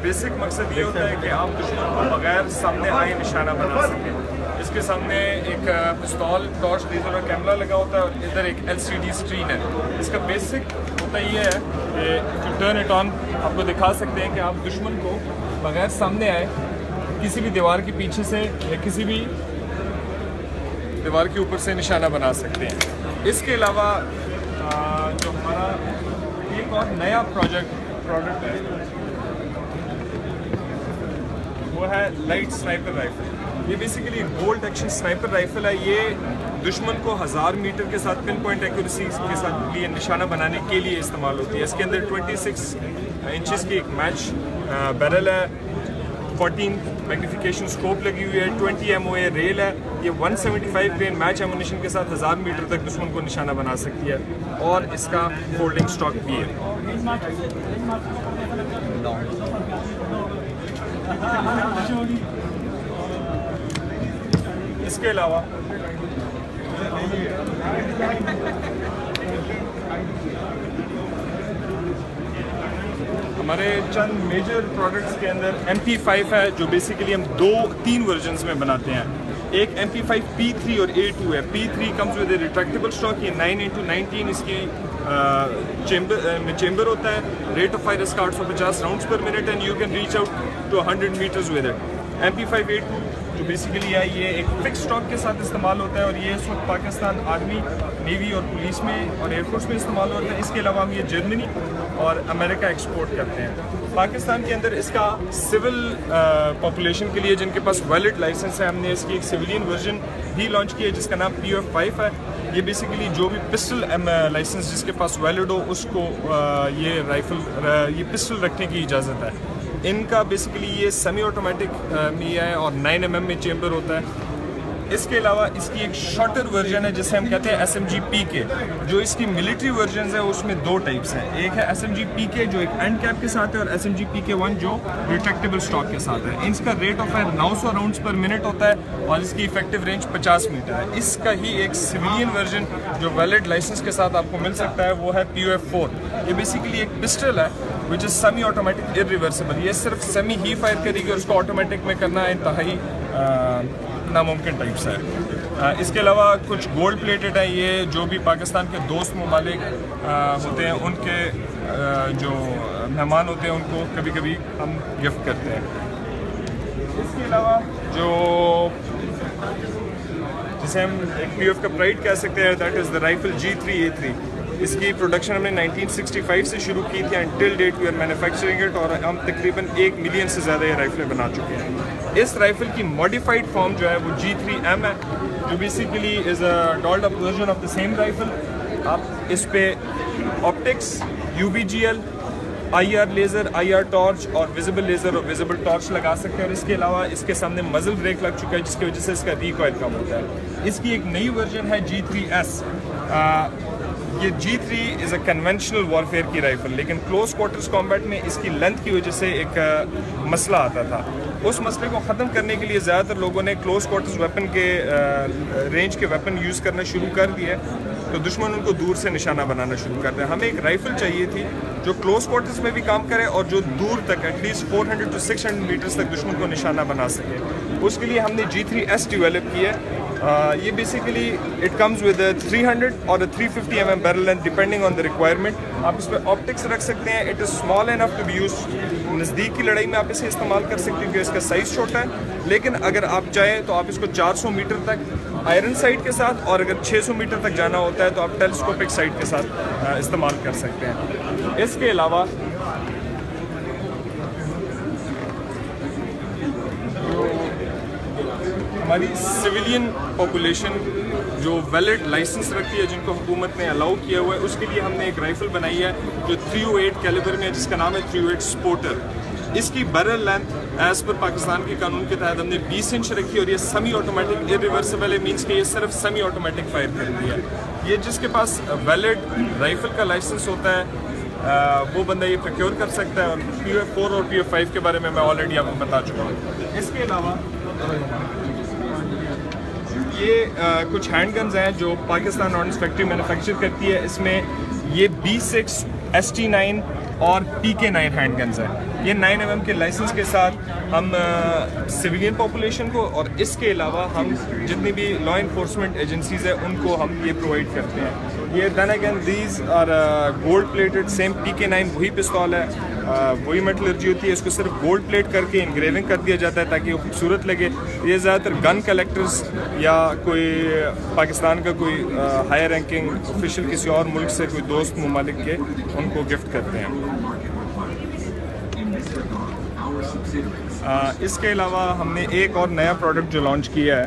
Basic मकसद ये होता है कि आप दुश्मन को बगैर सामने आए निशाना बना सकें। इसके सामने एक पिस्तौल, टॉर्च, लेजर और कैमरा लगा होता है और इधर एक LCD स्क्रीन है। इसका बेसिक होता ये है कि टर्न इट ऑन आपको दिखा सकते हैं कि आप दुश्मन को बगैर सामने आए किसी भी दीवार के पीछे से या किसी भी दीवार के ऊपर से निशाना बना सकते हैं। इसके अलावा जो हमारा एक और नया प्रोडक्ट है वो है लाइट स्नाइपर राइफल। ये basically bolt action sniper rifle है। ये दुश्मन को 1000 मीटर के साथ पिन पॉइंट एक्यूरेसी के साथ लिए निशाना बनाने के लिए इस्तेमाल होती है। इसके अंदर 26 इंचेस की एक मैच बैरल है, 14 मैग्निफिकेशन स्कोप लगी हुई है, 20 MOA रेल है। ये 175 ग्रेन मैच एमुनेशन के साथ 1000 मीटर तक दुश्मन को निशाना बना सकती है और इसका फोल्डिंग स्टॉक भी है। इसके अलावा हमारे चंद मेजर प्रोडक्ट्स के अंदर MP5 है जो बेसिकली हम 2-3 वर्जन्स में बनाते हैं। एक MP5 P3 और A2 है। P3 comes with retractable stock. ये 9x19 इसकी चेंबर होता है। रेट ऑफ फायर इसका 850 rounds per minute and you can reach out to 100 metres with it. MP5 A2 जो बेसिकली है ये एक फिक्स स्टॉक के साथ इस्तेमाल होता है और ये इस वक्त पाकिस्तान आर्मी, नेवी और पुलिस में और एयरफोर्स में इस्तेमाल होता है। इसके अलावा हम ये जर्मनी और अमेरिका एक्सपोर्ट करते हैं। पाकिस्तान के अंदर इसका सिविल पॉपुलेशन के लिए जिनके पास वैलिड लाइसेंस है, हमने इसकी एक सिविलियन वर्जन भी लॉन्च की है जिसका नाम PF5 है। ये बेसिकली जो भी पिस्टल लाइसेंस जिसके पास वैलिड हो उसको ये पिस्टल रखने की इजाज़त है। इनका बेसिकली ये सेमी ऑटोमेटिक में है और 9 mm में चेंबर होता है। इसके अलावा इसकी एक शॉर्टर वर्जन है जिसे हम कहते हैं SMG PK। जो इसकी मिलिट्री वर्जन है उसमें 2 टाइप्स हैं। एक है SMG PK जो एक एंड कैप के साथ है और SMG PK1 जो रिट्रैक्टेबल स्टॉक के साथ है। इसका rate of fire 900 rounds per minute होता है और इसकी इफेक्टिव रेंज 50 मीटर है। इसका ही एक सिविलियन वर्जन जो वैलिड लाइसेंस के साथ आपको मिल सकता है वो है PF4। ये बेसिकली एक पिस्टल है which is semi automatic irreversible. ये सिर्फ सेमी ही फायर करेगी और उसको ऑटोमेटिक में करना इंतहाई नामुमकिन टाइप्स है। इसके अलावा कुछ गोल्ड प्लेटेड है। ये जो भी पाकिस्तान के दोस्त ममालिक होते हैं उनके जो मेहमान होते हैं उनको कभी कभी हम गिफ्ट करते हैं। इसके अलावा जो जिसे हम एक PF का प्राइड कह सकते हैं that is the rifle G3A3। इसकी प्रोडक्शन हमने 1965 से शुरू की थी and till date we are manufacturing it और हम तकरीबन 1 मिलियन से ज़्यादा ये राइफलें बना चुके हैं। इस राइफल की मॉडिफाइड फॉर्म जो है वो G3M है जो basically is a dolled up version of the same rifle. आप इस पे optics, UVGL, IR laser, IR torch और विजिबल लेज़र और विजिबल टॉर्च लगा सकते हैं और इसके अलावा इसके सामने मजल ब्रेक लग चुका है जिसकी वजह से इसका रिकॉइल कम होता है। इसकी एक नई वर्जन है G3S। ये G3 is a conventional warfare की राइफल, लेकिन क्लोज क्वार्टर्स कॉम्बैट में इसकी लेंथ की वजह से एक मसला आता था। उस मसले को ख़त्म करने के लिए ज़्यादातर लोगों ने क्लोज क्वार्टर्स वेपन के रेंज के वेपन यूज़ करना शुरू कर दिए तो दुश्मन उनको दूर से निशाना बनाना शुरू करते हैं। हमें एक राइफल चाहिए थी जो क्लोज क्वार्टर्स में भी काम करे और जो दूर तक एटलीस्ट 400 to 600 मीटर्स तक दुश्मन को निशाना बना सके। उसके लिए हमने G3S डेवलप की है। ये बेसिकली इट कम्स विद 300 और 350 mm barrel length depending on the requirement. आप इस पर ऑप्टिक्स रख सकते हैं। It is small enough to be use. नज़दीक की लड़ाई में आप इसे इस्तेमाल कर सकते हैं क्योंकि इसका साइज़ छोटा है, लेकिन अगर आप चाहें तो आप इसको 400 मीटर तक आयरन साइट के साथ और अगर 600 मीटर तक जाना होता है तो आप टेलीस्कोपिक साइट के साथ इस्तेमाल कर सकते हैं। इसके अलावा हमारी सिविलियन पॉपुलेशन जो वैलिड लाइसेंस रखती है जिनको हुकूमत ने अलाउ किया हुआ है उसके लिए हमने एक राइफ़ल बनाई है जो 308 कैलिबर में है जिसका नाम है 308 स्पोर्टर। इसकी barrel length as per Pakistan के कानून के तहत हमने 20 इंच रखी और ये सेमी ऑटोमेटिक इरिवर्सिबल है, मीन्स कि ये सिर्फ सेमी ऑटोमेटिक फायर करती है। ये जिसके पास वैलिड राइफ़ल का लाइसेंस होता है वो बंदा ये प्रोक्योर कर सकता है और PF4 और PF5 के बारे में मैं ऑलरेडी आपको बता चुका हूँ। इसके अलावा ये कुछ हैंड गन्स हैं जो पाकिस्तान ऑर्डिनेंस फैक्ट्री मैन्युफैक्चर करती है। इसमें ये B6, ST9 और PK9 हैंड गन्स हैं। ये 9 mm के लाइसेंस के साथ हम सिविलियन पॉपुलेशन को और इसके अलावा हम जितनी भी लॉ इन्फोर्समेंट एजेंसीज है उनको हम ये प्रोवाइड करते हैं। ये then again these are gold plated, same PK9 वही पिस्तौल है, वही मेटलर्जी होती है, इसको सिर्फ गोल्ड प्लेट करके इंग्रेविंग कर दिया जाता है ताकि वो खूबसूरत लगे। ये ज़्यादातर गन कलेक्टर्स या कोई पाकिस्तान का कोई हायर रैंकिंग ऑफिशियल किसी और मुल्क से कोई दोस्त ममालिक के उनको गिफ्ट करते हैं। इसके अलावा हमने एक और नया प्रोडक्ट जो लॉन्च किया है,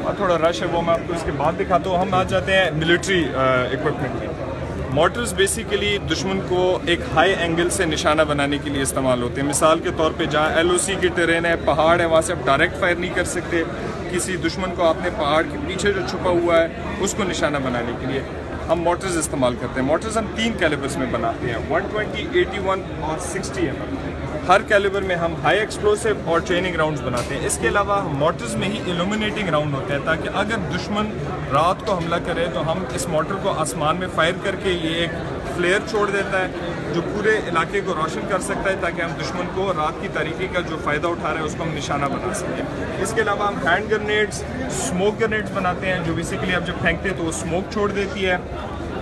और थोड़ा रश है वो मैं आपको इसके बाद दिखाता हूँ। हम आ जाते हैं मिलिट्री इक्विपमेंट में। मोटर्स बेसिकली दुश्मन को एक हाई एंगल से निशाना बनाने के लिए इस्तेमाल होते हैं। मिसाल के तौर पे जहाँ LOC की टेरेन है, पहाड़ है, वहाँ से आप डायरेक्ट फायर नहीं कर सकते। किसी दुश्मन को आपने पहाड़ के पीछे जो छुपा हुआ है उसको निशाना बनाने के लिए हम मोटर्स इस्तेमाल करते हैं। मोटर्स हम 3 कैलिबर्स में बनाते हैं, 120, 81 और 60 mm। हर कैलिबर में हम हाई एक्सप्लोसिव और ट्रेनिंग राउंड्स बनाते हैं। इसके अलावा हम मोटर्स में ही इल्यूमिनेटिंग राउंड होते हैं ताकि अगर दुश्मन रात को हमला करे तो हम इस मोटर को आसमान में फायर करके ये एक फ्लेयर छोड़ देता है जो पूरे इलाके को रोशन कर सकता है ताकि हम दुश्मन को रात की तारीकी का जो फ़ायदा उठा रहे हैं उसको हम निशाना बना सकें। इसके अलावा हम हैंड ग्रेनेड्स, स्मोक ग्रेनेड्स बनाते हैं जो बेसिकली आप जब फेंकते हैं तो वो स्मोक छोड़ देती है।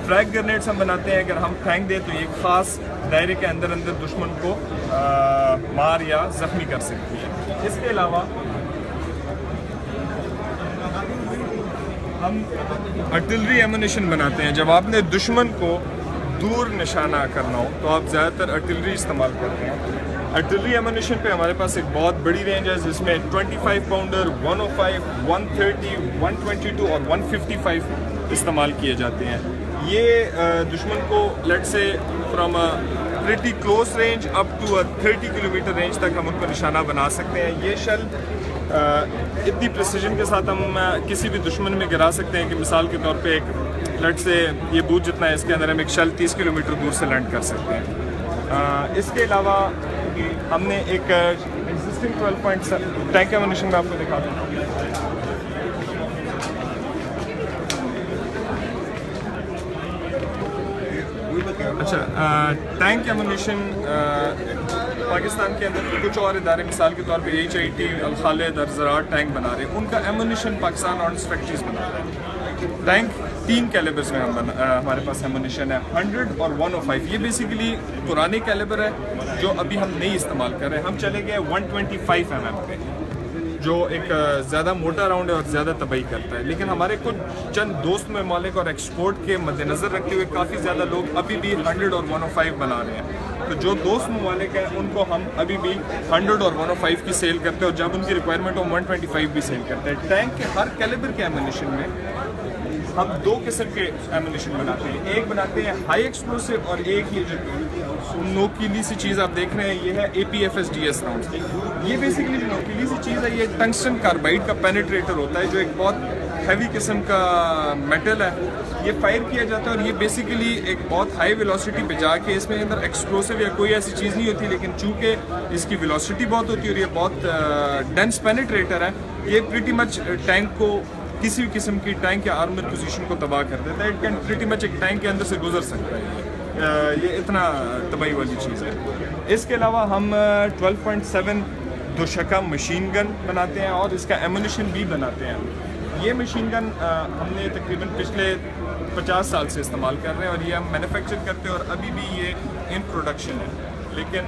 फ्रैग ग्रेनेड्स हम बनाते हैं, अगर हम फेंक दें तो एक ख़ास दायरे के अंदर दुश्मन को मार या ज़ख्मी कर सकती है। इसके अलावा हम आर्टिलरी एमुनेशन बनाते हैं। जब आपने दुश्मन को दूर निशाना करना हो तो आप ज़्यादातर आर्टिलरी इस्तेमाल करते हैं। आर्टिलरी एमुनेशन पे हमारे पास एक बहुत बड़ी रेंज है जिसमें 25 पाउंडर, 105, 130, 122 और 155 इस्तेमाल किए जाते हैं। ये दुश्मन को लेट से from pretty close range up to 30 kilometre range तक हम उनको निशाना बना सकते हैं। ये शल इतनी प्रिसीजन के साथ हम किसी भी दुश्मन में गिरा सकते हैं कि मिसाल के तौर पे एक लेट से ये बूथ जितना है इसके अंदर हम एक शल 30 किलोमीटर दूर से लैंड कर सकते हैं। इसके अलावा हमने एक एग्जिस्टिंग 12.7 टैंक एमुनेशन में आपको दिखा दूँ। अच्छा, टैंक एमुनेशन पाकिस्तान के अंदर कुछ और इदारे मिसाल के तौर पे HIT, अल खालिद और ज़राअत टैंक बना रहे हैं, उनका एमुनेशन पाकिस्तान आर्म्स फैक्ट्रीज बना रहा है। टैंक 3 कैलिबर्स में हमारे पास एमुनेशन है, 100 और 105। ये बेसिकली पुराने कैलिबर है जो अभी हम नहीं इस्तेमाल कर रहे हैं। हम चले गए 125 mm पे जो एक ज़्यादा मोटा राउंड है और ज़्यादा तबाही करता है। लेकिन हमारे कुछ चंद दोस्त ममालिक और एक्सपोर्ट के मद्देनज़र रखते हुए काफ़ी ज़्यादा लोग अभी भी 100 और 105 बना रहे हैं। तो जो दोस्त ममालिक हैं उनको हम अभी भी 100 और 105 की सेल करते हैं और जब उनकी रिक्वायरमेंट हो 125 भी सेल करते हैं। टैंक के हर कैलिबर के एमुनेशन में हम 2 किस्म के एमुनेशन बनाते हैं। एक बनाते हैं हाई एक्सप्लोसिव और एक ये जो नोकीली सी चीज़ आप देख रहे हैं ये है APFS-DS राउंड। ये बेसिकली जो नोकीली सी चीज़ है ये टंगस्टन कार्बाइड का पेनिट्रेटर होता है जो एक बहुत हैवी किस्म का मेटल है। ये फायर किया जाता है और ये बेसिकली एक बहुत हाई वेलोसिटी पे जाके इसमें अंदर एक्सप्लोसिव या कोई ऐसी चीज़ नहीं होती, लेकिन चूँकि इसकी वेलोसिटी बहुत होती है और ये बहुत डेंस पेनिट्रेटर है, ये प्रीटी मच टैंक को किसी भी किस्म की टैंक या आर्मर पोजीशन को तबाह कर देता है। इट कैन प्रीटी मच एक टैंक के अंदर से गुजर सकता है। ये इतना तबाही वाली चीज़ है। इसके अलावा हम 12.7 दोशका मशीन गन बनाते हैं और इसका एमुनेशन भी बनाते हैं। ये मशीन गन हमने तकरीबन पिछले 50 साल से इस्तेमाल कर रहे हैं और ये हम मैन्युफैक्चर करते हैं और अभी भी ये इन प्रोडक्शन है। लेकिन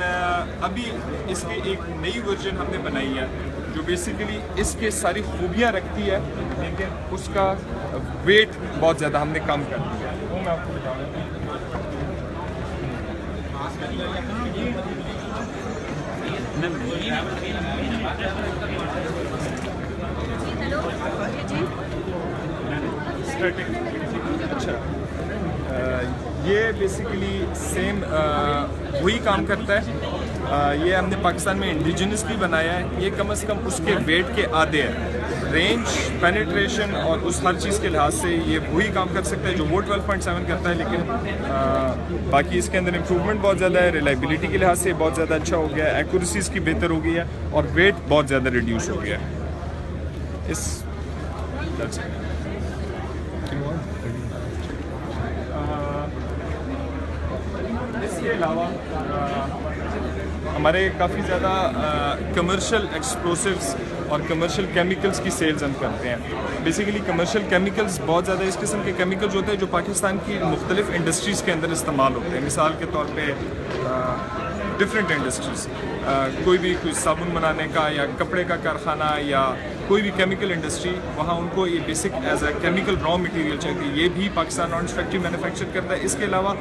अभी इसकी एक नई वर्जन हमने बनाई है जो बेसिकली इसके सारी खूबियाँ रखती है, लेकिन उसका वेट बहुत ज़्यादा हमने कम कर दिया है। वो मैं आपको बता रहा हूँ। अच्छा, ये बेसिकली सेम वही काम करता है। ये हमने पाकिस्तान में इंडिजिनसली बनाया है। ये कम से कम उसके वेट के आधे है। रेंज, पेनिट्रेशन और उस हर चीज़ के लिहाज से ये वही काम कर सकता है जो वो 12.7 करता है, लेकिन बाकी इसके अंदर इम्प्रूवमेंट बहुत ज़्यादा है। रिलायबिलिटी के लिहाज से बहुत ज़्यादा अच्छा हो गया है, एक्यूरेसी इसकी बेहतर हो गई है और वेट बहुत ज़्यादा रिड्यूस हो गया है। That's it. इसके अलावा हमारे काफ़ी ज़्यादा कमर्शियल एक्सप्लोसिव्स और कमर्शियल केमिकल्स की सेल्स हम करते हैं। बेसिकली कमर्शियल केमिकल्स बहुत ज़्यादा इस किस्म के केमिकल्स होते हैं जो पाकिस्तान की मुख्तलिफ इंडस्ट्रीज़ के अंदर इस्तेमाल होते हैं। मिसाल के तौर पे डिफरेंट इंडस्ट्रीज़, कोई साबुन बनाने का या कपड़े का कारखाना या कोई भी केमिकल इंडस्ट्री, वहाँ उनको ये basic as a chemical raw material चाहिए। ये भी पाकिस्तान ऑरेंज फैक्ट्री मैन्युफैक्चर करता है। इसके अलावा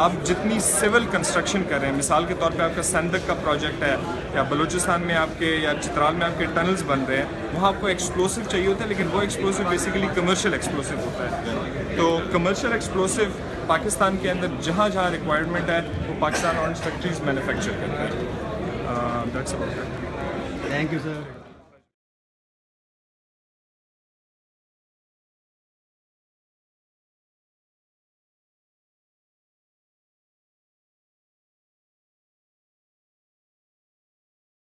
आप जितनी सिविल कंस्ट्रक्शन कर रहे हैं, मिसाल के तौर पे आपका संदक का प्रोजेक्ट है या बलूचिस्तान में आपके या चित्राल में आपके टनल्स बन रहे हैं, वहाँ आपको एक्सप्लोसिव चाहिए होता है, लेकिन वो एक्सप्लोसिव बेसिकली कमर्शियल एक्सप्लोसिव होता है। तो कमर्शियल एक्सप्लोसिव पाकिस्तान के अंदर जहाँ जहाँ रिक्वायरमेंट है वो पाकिस्तान ऑरेंज फैक्ट्रीज मैन्युफैक्चर करते हैं। That's about it. Thank you sir.